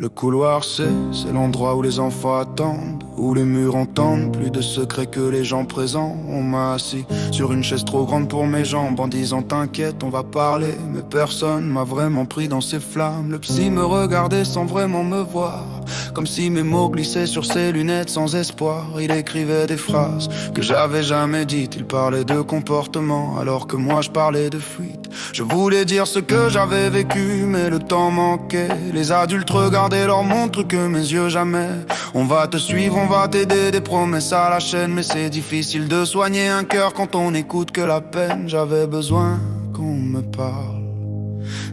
Le couloir c'est l'endroit où les enfants attendent, où les murs entendent plus de secrets que les gens présents. On m'a assis sur une chaise trop grande pour mes jambes en disant t'inquiète on va parler. Mais personne m'a vraiment pris dans ses flammes. Le psy me regardait sans vraiment me voir, comme si mes mots glissaient sur ses lunettes sans espoir. Il écrivait des phrases que j'avais jamais dites. Il parlait de comportement alors que moi je parlais de fuite. Je voulais dire ce que j'avais vécu mais le temps manquait. Les adultes regardaient leur montre que mes yeux jamais. On va te suivre, on va t'aider, des promesses à la chaîne. Mais c'est difficile de soigner un cœur quand on n'écoute que la peine. J'avais besoin qu'on me parle,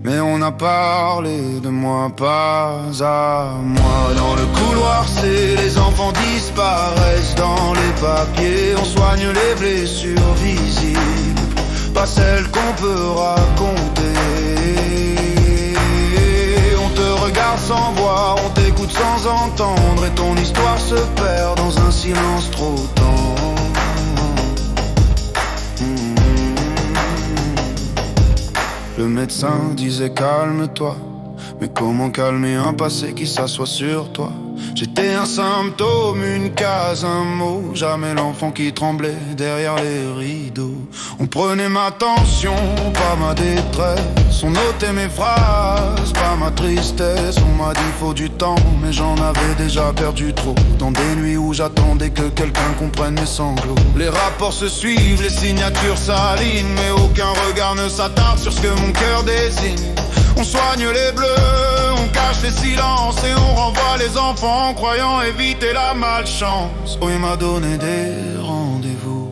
mais on a parlé de moi pas à moi. Dans le couloir c'est les enfants disparaissent dans les papiers. On soigne les blessures visibles, pas celles qu'on peut raconter. On te regarde sans voir, on t'écoute sans entendre, et ton histoire se perd dans un silence trop tendre. Le médecin disait calme-toi, mais comment calmer un passé qui s'assoit sur toi? J'étais un symptôme, une case, un mot, jamais l'enfant qui tremblait derrière les rideaux. On prenait ma tension, pas ma détresse. On notait mes phrases, pas ma tristesse. On m'a dit faut du temps, mais j'en avais déjà perdu trop. Dans des nuits où j'attendais que quelqu'un comprenne mes sanglots. Les rapports se suivent, les signatures s'alignent, mais aucun regard ne s'attarde sur ce que mon cœur désigne. On soigne les bleus, on cache les silences, et on renvoie les enfants en croyant éviter la malchance. Oh, il m'a donné des rendez-vous,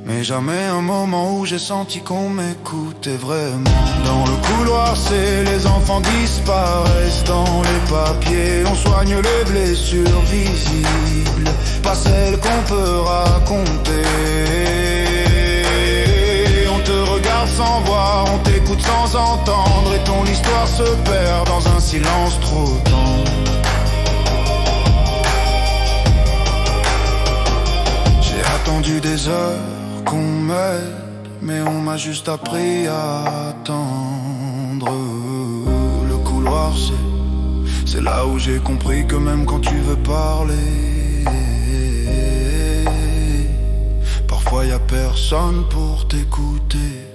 mais jamais un moment où j'ai senti qu'on m'écoutait vraiment. Dans le couloir c'est les enfants disparaissent dans les papiers. On soigne les blessures visibles, pas celles qu'on peut raconter. Sans voir, on t'écoute sans entendre, et ton histoire se perd dans un silence trop tendre. J'ai attendu des heures qu'on m'aide, mais on m'a juste appris à attendre. Le couloir c'est là où j'ai compris que même quand tu veux parler, parfois y a personne pour t'écouter.